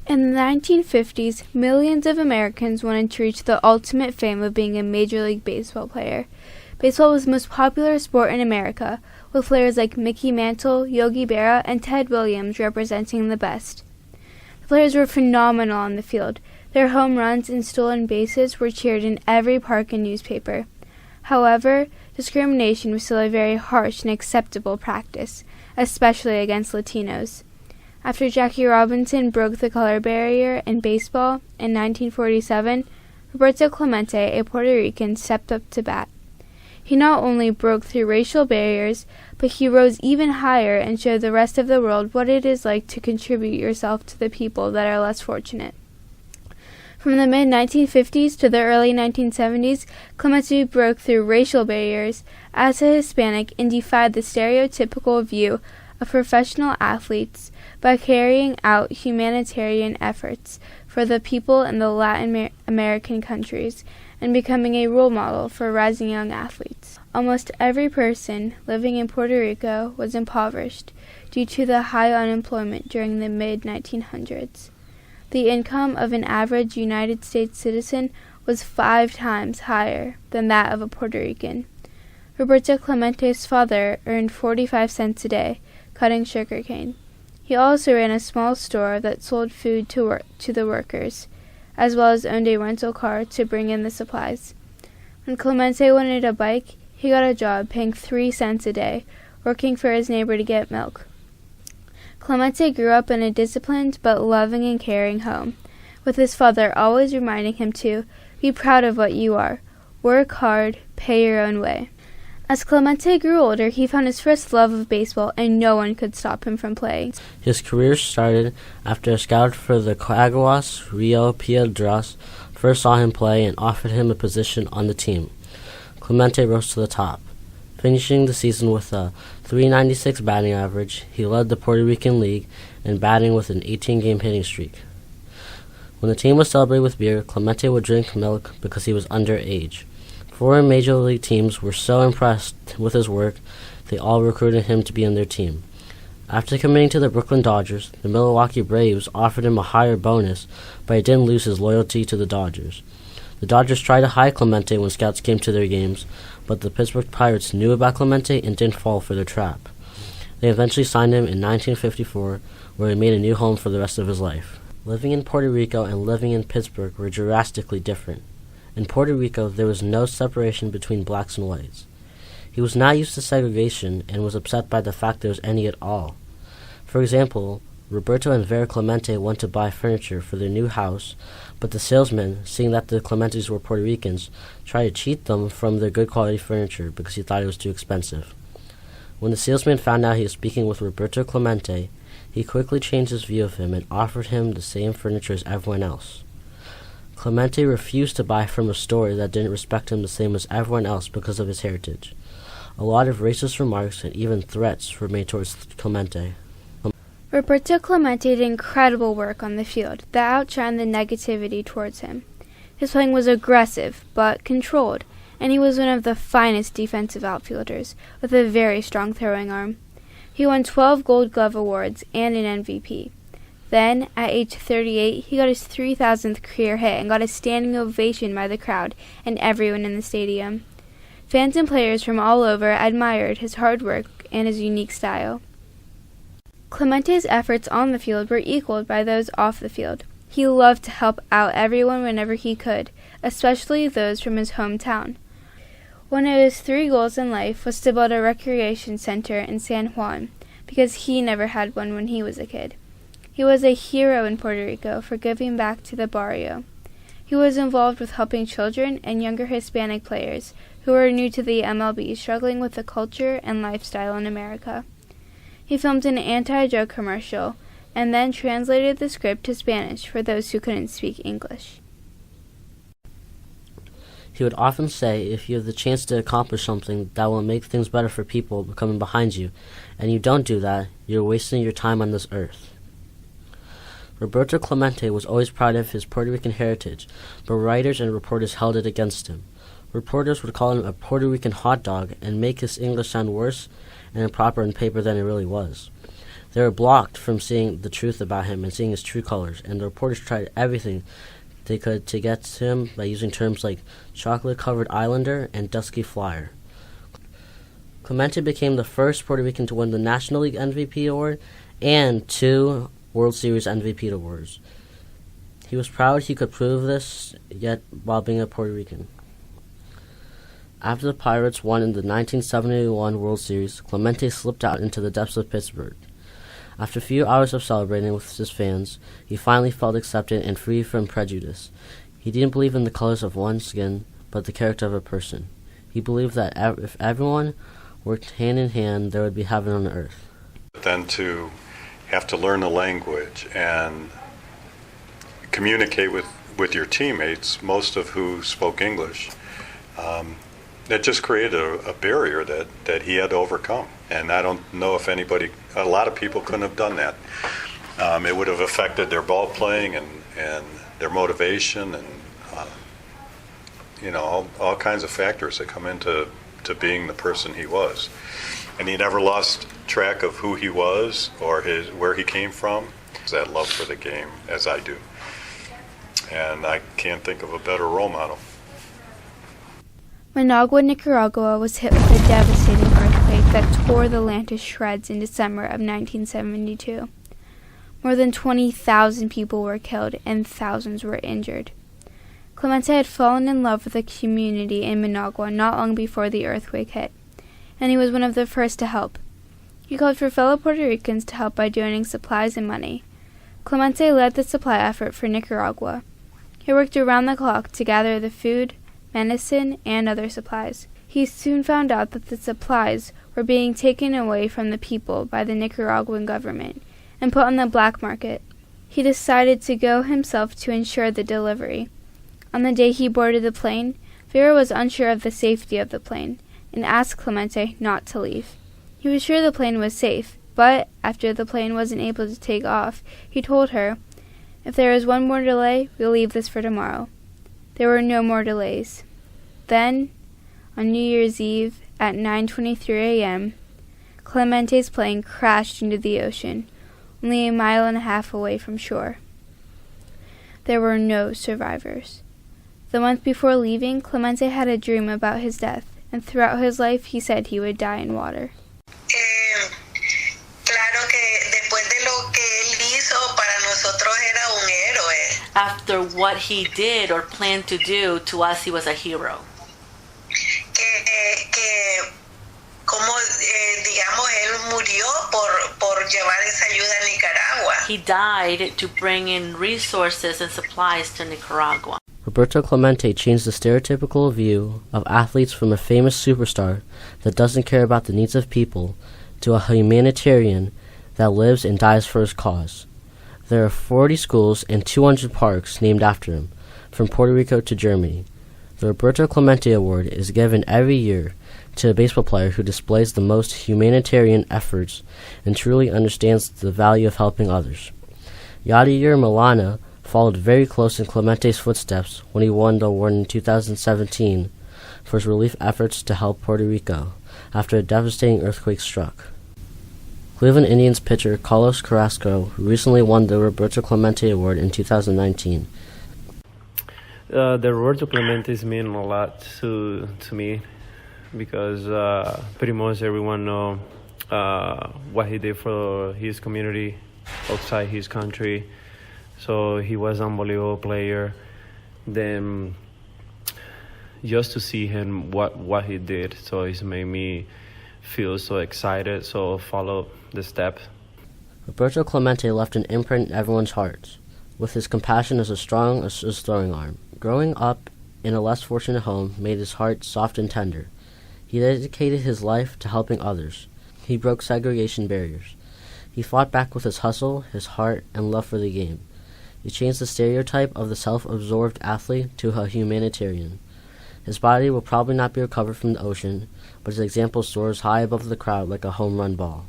In the 1950s, millions of Americans wanted to reach the ultimate fame of being a Major League Baseball player. Baseball was the most popular sport in America, with players like Mickey Mantle, Yogi Berra, and Ted Williams representing the best. The players were phenomenal on the field. Their home runs and stolen bases were cheered in every park and newspaper. However, discrimination was still a very harsh and acceptable practice, especially against Latinos. After Jackie Robinson broke the color barrier in baseball in 1947, Roberto Clemente, a Puerto Rican, stepped up to bat. He not only broke through racial barriers, but he rose even higher and showed the rest of the world what it is like to contribute yourself to the people that are less fortunate. From the mid-1950s to the early 1970s, Clemente broke through racial barriers as a Hispanic and defied the stereotypical view of professional athletes by carrying out humanitarian efforts for the people in the Latin American countries and becoming a role model for rising young athletes. Almost every person living in Puerto Rico was impoverished due to the high unemployment during the mid-1900s. The income of an average United States citizen was 5 times higher than that of a Puerto Rican. Roberto Clemente's father earned 45 cents a day, cutting sugarcane. He also ran a small store that sold food to the workers, as well as owned a rental car to bring in the supplies. When Clemente wanted a bike, he got a job paying 3 cents a day, working for his neighbor to get milk. Clemente grew up in a disciplined but loving and caring home, with his father always reminding him to be proud of what you are, work hard, pay your own way. As Clemente grew older, he found his first love of baseball, and no one could stop him from playing. His career started after a scout for the Caguas Rio Piedras first saw him play and offered him a position on the team. Clemente rose to the top. Finishing the season with a .396 batting average, he led the Puerto Rican League in batting with an 18-game hitting streak. When the team would celebrate with beer, Clemente would drink milk because he was underage. 4 major league teams were so impressed with his work, they all recruited him to be on their team. After committing to the Brooklyn Dodgers, the Milwaukee Braves offered him a higher bonus, but he didn't lose his loyalty to the Dodgers. The Dodgers tried to hide Clemente when scouts came to their games, but the Pittsburgh Pirates knew about Clemente and didn't fall for their trap. They eventually signed him in 1954, where he made a new home for the rest of his life. Living in Puerto Rico and living in Pittsburgh were drastically different. In Puerto Rico, there was no separation between blacks and whites. He was not used to segregation and was upset by the fact there was any at all. For example, Roberto and Vera Clemente went to buy furniture for their new house, but the salesman, seeing that the Clementes were Puerto Ricans, tried to cheat them from their good quality furniture because he thought it was too expensive. When the salesman found out he was speaking with Roberto Clemente, he quickly changed his view of him and offered him the same furniture as everyone else. Clemente refused to buy from a store that didn't respect him the same as everyone else because of his heritage. A lot of racist remarks and even threats were made towards Clemente. Roberto Clemente did incredible work on the field that outshined the negativity towards him. His playing was aggressive, but controlled, and he was one of the finest defensive outfielders, with a very strong throwing arm. He won 12 Gold Glove awards and an MVP. Then, at age 38, he got his 3,000th career hit and got a standing ovation by the crowd and everyone in the stadium. Fans and players from all over admired his hard work and his unique style. Clemente's efforts on the field were equaled by those off the field. He loved to help out everyone whenever he could, especially those from his hometown. One of his 3 goals in life was to build a recreation center in San Juan, because he never had one when he was a kid. He was a hero in Puerto Rico for giving back to the barrio. He was involved with helping children and younger Hispanic players who were new to the MLB struggling with the culture and lifestyle in America. He filmed an anti-drug commercial and then translated the script to Spanish for those who couldn't speak English. He would often say, if you have the chance to accomplish something that will make things better for people coming behind you, and you don't do that, you're wasting your time on this earth. Roberto Clemente was always proud of his Puerto Rican heritage, but writers and reporters held it against him. Reporters would call him a Puerto Rican hot dog and make his English sound worse and improper on paper than it really was. They were blocked from seeing the truth about him and seeing his true colors, and the reporters tried everything they could to get to him by using terms like chocolate-covered islander and dusky flyer. Clemente became the first Puerto Rican to win the National League MVP award and 2 World Series MVP awards. He was proud he could prove this, yet while being a Puerto Rican. After the Pirates won in the 1971 World Series, Clemente slipped out into the depths of Pittsburgh. After a few hours of celebrating with his fans, he finally felt accepted and free from prejudice. He didn't believe in the colors of one's skin, but the character of a person. He believed that if everyone worked hand in hand, there would be heaven on earth. Then to have to learn the language and communicate with your teammates, most of who spoke English, that just created a barrier that he had to overcome. And I don't know if a lot of people couldn't have done that. It would have affected their ball playing and their motivation and all kinds of factors that come into being the person he was. And he never lost track of who he was or where he came from. That love for the game, as I do. And I can't think of a better role model. Managua, Nicaragua was hit with a devastating earthquake that tore the land to shreds in December of 1972. More than 20,000 people were killed and thousands were injured. Clemente had fallen in love with the community in Managua not long before the earthquake hit, and he was one of the first to help. He called for fellow Puerto Ricans to help by donating supplies and money. Clemente led the supply effort for Nicaragua. He worked around the clock to gather the food, medicine, and other supplies. He soon found out that the supplies were being taken away from the people by the Nicaraguan government and put on the black market. He decided to go himself to ensure the delivery. On the day he boarded the plane, Vera was unsure of the safety of the plane and asked Clemente not to leave. He was sure the plane was safe, but after the plane wasn't able to take off, he told her, "If there is one more delay, we'll leave this for tomorrow." There were no more delays. Then, on New Year's Eve at 9:23 a.m., Clemente's plane crashed into the ocean, only a mile and a half away from shore. There were no survivors. The month before leaving, Clemente had a dream about his death, and throughout his life he said he would die in water. Claro que después de lo que él hizo, para nosotros era un héroe. After what he did or planned to do, to us he was a hero. Como digamos, él murió por llevar esa ayuda a Nicaragua. He died to bring in resources and supplies to Nicaragua. Roberto Clemente changed the stereotypical view of athletes from a famous superstar that doesn't care about the needs of people to a humanitarian that lives and dies for his cause. There are 40 schools and 200 parks named after him, from Puerto Rico to Germany. The Roberto Clemente Award is given every year to a baseball player who displays the most humanitarian efforts and truly understands the value of helping others. Yadier Milana followed very close in Clemente's footsteps when he won the award in 2017 for his relief efforts to help Puerto Rico after a devastating earthquake struck. Cleveland Indians pitcher Carlos Carrasco recently won the Roberto Clemente Award in 2019. The Roberto Clemente mean a lot to me because pretty much everyone know what he did for his community outside his country. So he was an unbelievable player. Then just to see him what he did, so it's made me feel so excited, so follow the steps. Roberto Clemente left an imprint in everyone's hearts, with his compassion as strong as his throwing arm. Growing up in a less fortunate home made his heart soft and tender. He dedicated his life to helping others. He broke segregation barriers. He fought back with his hustle, his heart, and love for the game. He changed the stereotype of the self-absorbed athlete to a humanitarian. His body will probably not be recovered from the ocean, but his example soars high above the crowd like a home run ball.